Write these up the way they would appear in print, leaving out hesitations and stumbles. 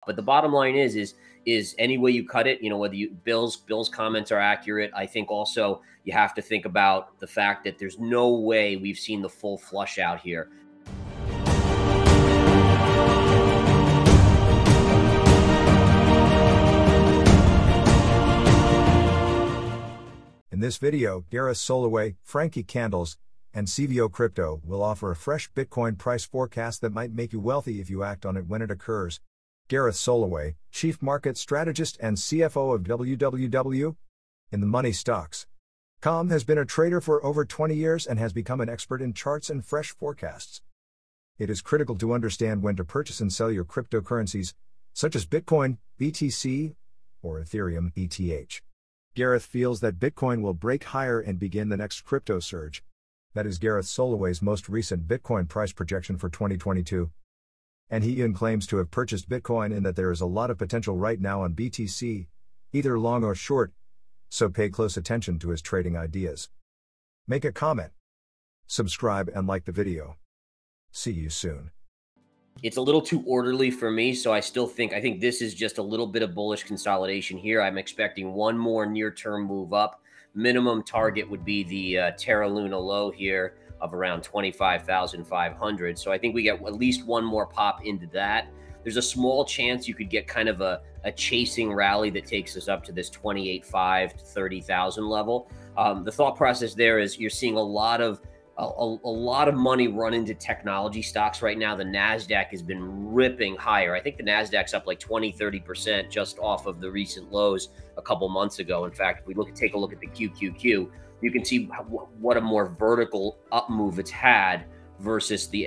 But the bottom line is any way you cut it, whether Bill's comments are accurate. I think also you have to think about the fact that there's no way we've seen the full flush out here. In this video, Gareth Soloway, Frankie Candles, and CVO Crypto will offer a fresh Bitcoin price forecast that might make you wealthy if you act on it when it occurs. Gareth Soloway, Chief Market Strategist and CFO of WWW in the Money Stocks. Com has been a trader for over 20 years and has become an expert in charts and fresh forecasts. It is critical to understand when to purchase and sell your cryptocurrencies, such as Bitcoin, BTC, or Ethereum, ETH. Gareth feels that Bitcoin will break higher and begin the next crypto surge. That is Gareth Soloway's most recent Bitcoin price projection for 2022. And he even claims to have purchased Bitcoin and that there is a lot of potential right now on BTC, either long or short, so pay close attention to his trading ideas. Make a comment, subscribe and like the video. See you soon. It's a little too orderly for me, so I think this is just a little bit of bullish consolidation here. I'm expecting one more near-term move up. Minimum target would be the Terra Luna low here of around 25,500. So I think we get at least one more pop into that. There's a small chance you could get kind of a chasing rally that takes us up to this 28.5 to 30,000 level. The thought process there is you're seeing a lot of money run into technology stocks right now. The NASDAQ has been ripping higher. I think the NASDAQ's up like 20-30% just off of the recent lows a couple months ago. In fact, if we take a look at the QQQ, you can see what a more vertical up move it's had versus the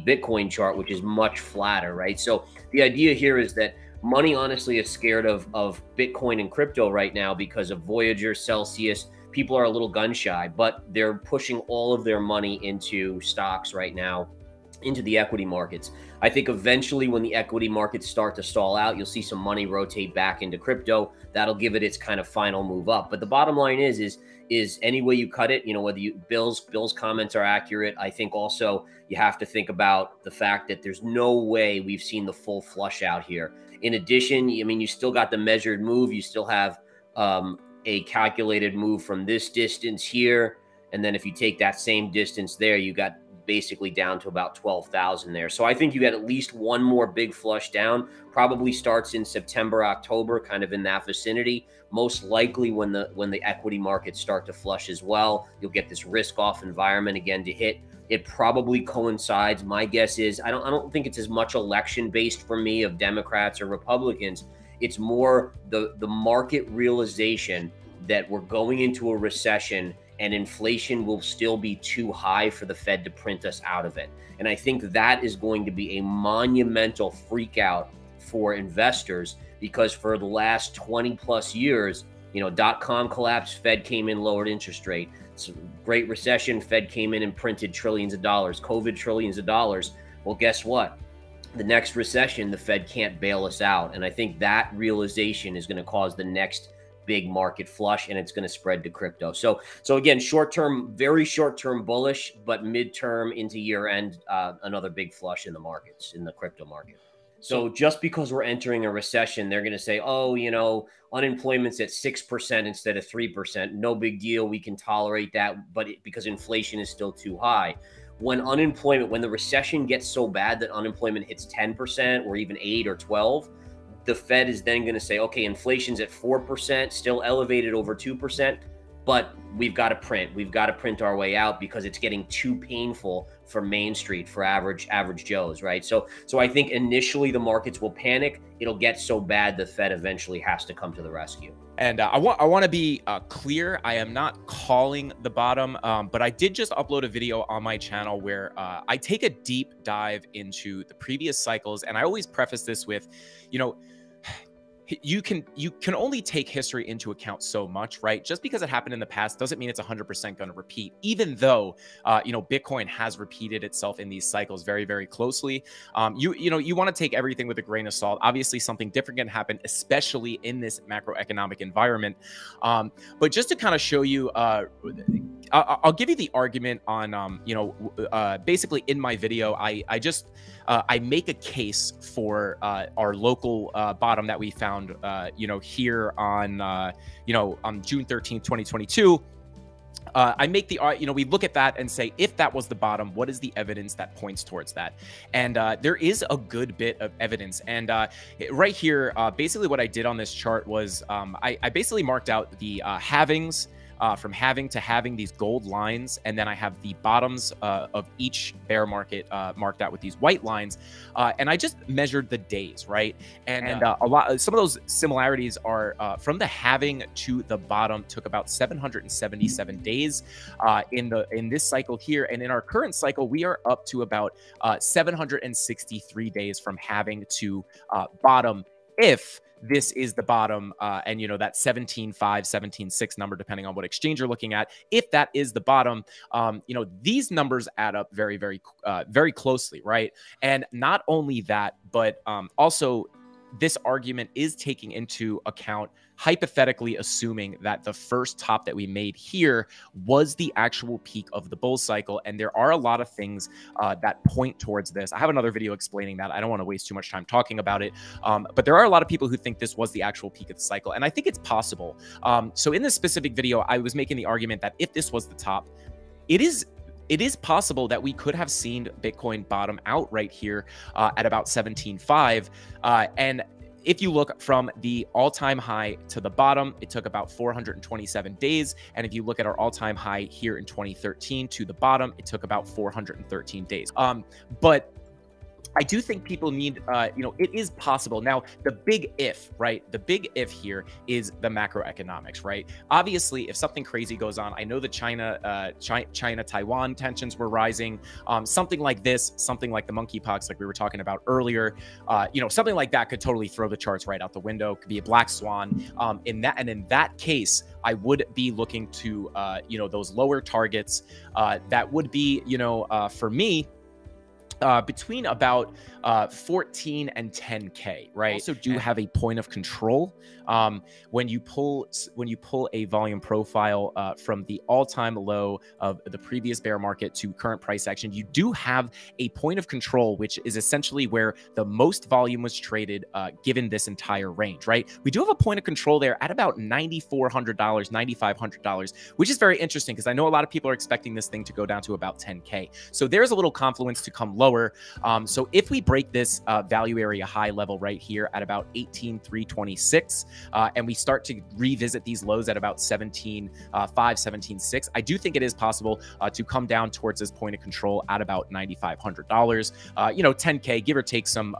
Bitcoin chart, which is much flatter, right? So the idea here is that money honestly is scared of Bitcoin and crypto right now because of Voyager, Celsius. People are a little gun shy, but they're pushing all of their money into stocks right now, into the equity markets. I think eventually when the equity markets start to stall out, you'll see some money rotate back into crypto. That'll give it its kind of final move up. But the bottom line is any way you cut it, whether Bill's comments are accurate. I think also you have to think about the fact that there's no way we've seen the full flush out here. In addition, you still got the measured move. You still have a calculated move from this distance here. And then if you take that same distance there, you got basically down to about 12,000 there. So I think you get at least one more big flush down, probably starts in September, October, kind of in that vicinity. Most likely when the equity markets start to flush as well, you'll get this risk off environment again to hit. It probably coincides. My guess is I don't think it's as much election based for me of Democrats or Republicans. It's more the market realization that we're going into a recession and inflation will still be too high for the Fed to print us out of it. And I think that is going to be a monumental freak out for investors because for the last 20 plus years, .com collapse, Fed came in, lowered interest rate. It's a great recession, Fed came in and printed trillions of dollars, COVID trillions of dollars. Well, guess what? The next recession, the Fed can't bail us out. And I think that realization is going to cause the next big market flush, and it's going to spread to crypto. So again, short-term, very short-term bullish, but mid-term into year-end, another big flush in the markets, in the crypto market. So just because we're entering a recession, they're going to say, oh, unemployment's at 6% instead of 3%. No big deal. We can tolerate that, but because inflation is still too high. When the recession gets so bad that unemployment hits 10% or even 8 or 12, the Fed is then going to say, okay, inflation's at 4%, still elevated over 2%, but we've got to print our way out because it's getting too painful for Main Street, for average Joes, right? So I think initially the markets will panic. It'll get so bad the Fed eventually has to come to the rescue. And I want to be clear. I am not calling the bottom, but I did just upload a video on my channel where I take a deep dive into the previous cycles. And I always preface this with, you can only take history into account so much, right? Just because it happened in the past doesn't mean it's 100% going to repeat, even though, Bitcoin has repeated itself in these cycles very, very closely. You want to take everything with a grain of salt. Obviously, something different can happen, especially in this macroeconomic environment. But just to kind of show you I'll give you the argument on, basically in my video, I make a case for our local bottom that we found, here on June 13th, 2022. I make the, we look at that and say, if that was the bottom, what is the evidence that points towards that? And there is a good bit of evidence. And right here, basically what I did on this chart was I basically marked out the halvings, from halving to halving, these gold lines, and then I have the bottoms of each bear market marked out with these white lines, and I just measured the days, right? And some of those similarities are from the halving to the bottom took about 777 days in this cycle here, and in our current cycle we are up to about 763 days from halving to bottom, if this is the bottom, and that 17.5, 17.6 number, depending on what exchange you're looking at. If that is the bottom, these numbers add up very, very, very closely, right? And not only that, but also this argument is taking into account, hypothetically assuming that the first top that we made here was the actual peak of the bull cycle. And there are a lot of things that point towards this. I have another video explaining that. I don't want to waste too much time talking about it. But there are a lot of people who think this was the actual peak of the cycle. And I think it's possible. So in this specific video, I was making the argument that if this was the top, it is possible that we could have seen Bitcoin bottom out right here at about 17.5. And if you look from the all-time high to the bottom, it took about 427 days. And if you look at our all-time high here in 2013 to the bottom, it took about 413 days. But I do think people need, it is possible. Now, the big if, right? The big if here is the macroeconomics, right? Obviously, if something crazy goes on, I know the China-Taiwan tensions were rising. Something like this, something like the monkeypox, like we were talking about earlier, something like that could totally throw the charts right out the window. Could be a black swan. In that case, I would be looking to, those lower targets. That would be, for me, between about 14 and 10K, right? Also do have a point of control. When you pull a volume profile from the all-time low of the previous bear market to current price action, you do have a point of control, which is essentially where the most volume was traded given this entire range, right? We do have a point of control there at about $9,400, $9,500, which is very interesting because I know a lot of people are expecting this thing to go down to about 10K. So there's a little confluence to come lower. So if we break this value area high level right here at about 18,326, and we start to revisit these lows at about 17.5, 17.6, I do think it is possible to come down towards this point of control at about $9,500. 10K, give or take some,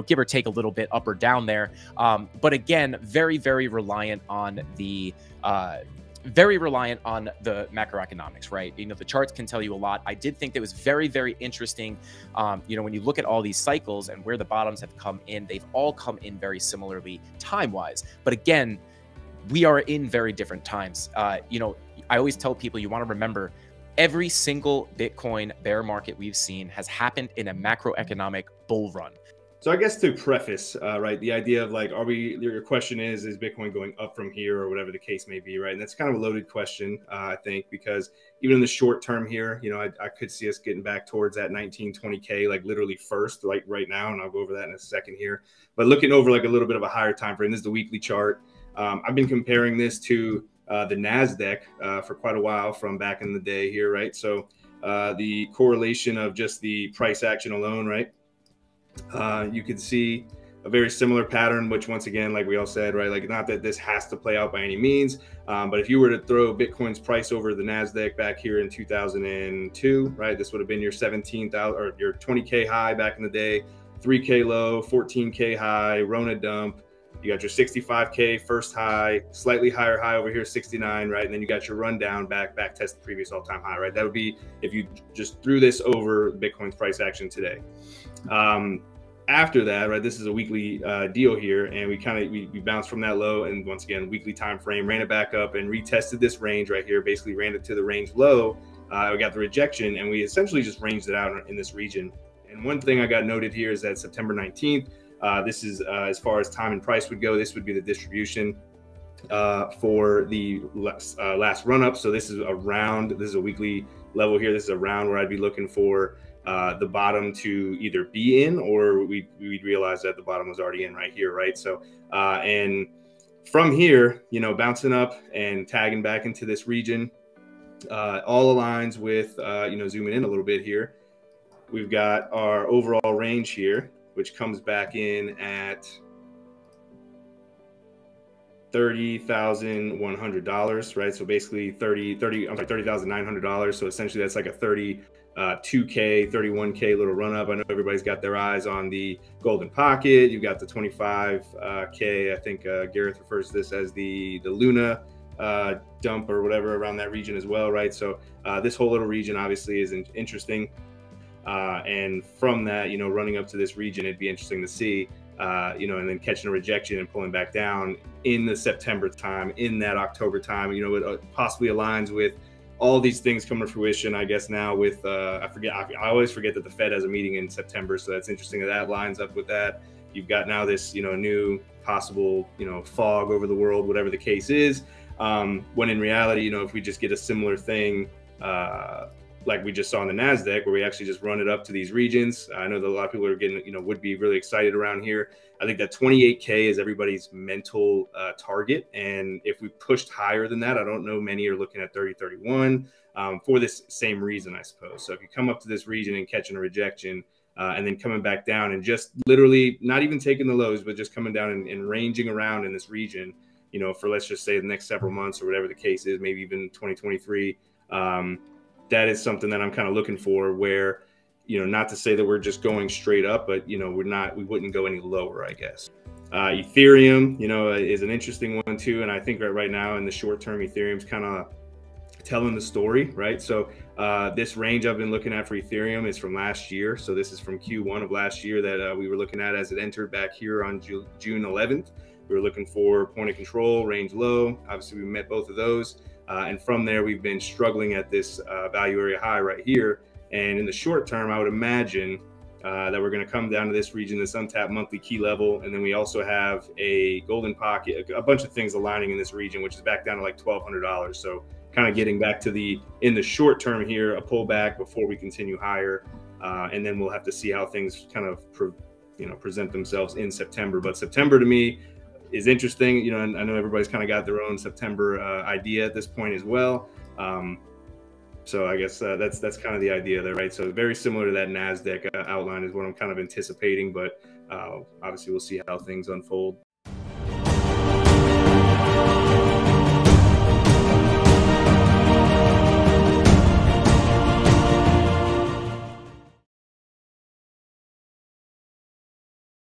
give or take a little bit up or down there. But again, very, very reliant on the macroeconomics, right? The charts can tell you a lot. I did think that was very, very interesting. When you look at all these cycles and where the bottoms have come in, they've all come in very similarly time-wise. But again, we are in very different times. I always tell people, you want to remember, every single Bitcoin bear market we've seen has happened in a macroeconomic bull run. So I guess to preface, right, the idea of like, your question is Bitcoin going up from here or whatever the case may be, right? And that's kind of a loaded question, I think, because even in the short term here, I could see us getting back towards that 19, 20K, like literally first, like right now. And I'll go over that in a second here. But looking over like a little bit of a higher time frame, this is the weekly chart. I've been comparing this to the NASDAQ for quite a while from back in the day here, right? So the correlation of just the price action alone, right? You could see a very similar pattern, which once again, like we all said, right, like not that this has to play out by any means, but if you were to throw Bitcoin's price over the NASDAQ back here in 2002, right, this would have been your 17,000 or your 20K high back in the day, 3K low, 14K high, Rona dump. You got your 65K first high, slightly higher high over here, 69, right? And then you got your rundown back test the previous all-time high, right? That would be if you just threw this over Bitcoin's price action today. After that, right, this is a weekly deal here, and we bounced from that low, and once again, weekly time frame, ran it back up and retested this range right here, basically ran it to the range low. We got the rejection, and we essentially just ranged it out in this region. And one thing I got noted here is that September 19th, this is as far as time and price would go, this would be the distribution. for the last run up. So this is a weekly level here. This is a round where I'd be looking for the bottom to either be in, or we'd realize that the bottom was already in right here, right? So and from here, you know, bouncing up and tagging back into this region, all aligns with, you know, zooming in a little bit here. We've got our overall range here, which comes back in at $30,100, right? So basically $30,900. So essentially that's like a 32K, 31K little run up. I know everybody's got their eyes on the golden pocket. You've got the 25K. I think Gareth refers to this as the Luna dump or whatever around that region as well, right? So this whole little region obviously is interesting. And from that, you know, running up to this region, it'd be interesting to see, you know, and then catching a rejection and pulling back down in the September time, in that October time. You know, it possibly aligns with all these things coming to fruition, I guess, now with, I always forget that the Fed has a meeting in September. So that's interesting that lines up with that. You've got now this, you know, new possible, you know, fog over the world, whatever the case is. When in reality, you know, if we just get a similar thing, like we just saw on the NASDAQ, where we actually just run it up to these regions. I know that a lot of people are getting, you know, would be really excited around here. I think that 28K is everybody's mental target. And if we pushed higher than that, I don't know, many are looking at 30, 31 for this same reason, I suppose. So if you come up to this region and catching a rejection and then coming back down and just literally not even taking the lows, but just coming down and ranging around in this region, you know, for let's just say the next several months or whatever the case is, maybe even 2023, that is something that I'm kind of looking for, where, you know, not to say that we're just going straight up, but, you know, we wouldn't go any lower, I guess. Ethereum, you know, is an interesting one too. And I think right now in the short term, Ethereum's kind of telling the story, right? So this range I've been looking at for Ethereum is from last year. So this is from Q1 of last year that we were looking at as it entered back here on June 11th. We were looking for point of control, range low. Obviously, we met both of those. And from there, we've been struggling at this value area high right here. And in the short term, I would imagine that we're going to come down to this region, this untapped monthly key level. And then we also have a golden pocket, a bunch of things aligning in this region, which is back down to like $1,200. So kind of getting back to in the short term here, a pullback before we continue higher. And then we'll have to see how things kind of, present themselves in September. But September to me is interesting, you know, and I know everybody's kind of got their own September idea at this point as well. So I guess that's kind of the idea there, right? So very similar to that NASDAQ outline is what I'm kind of anticipating, but obviously we'll see how things unfold.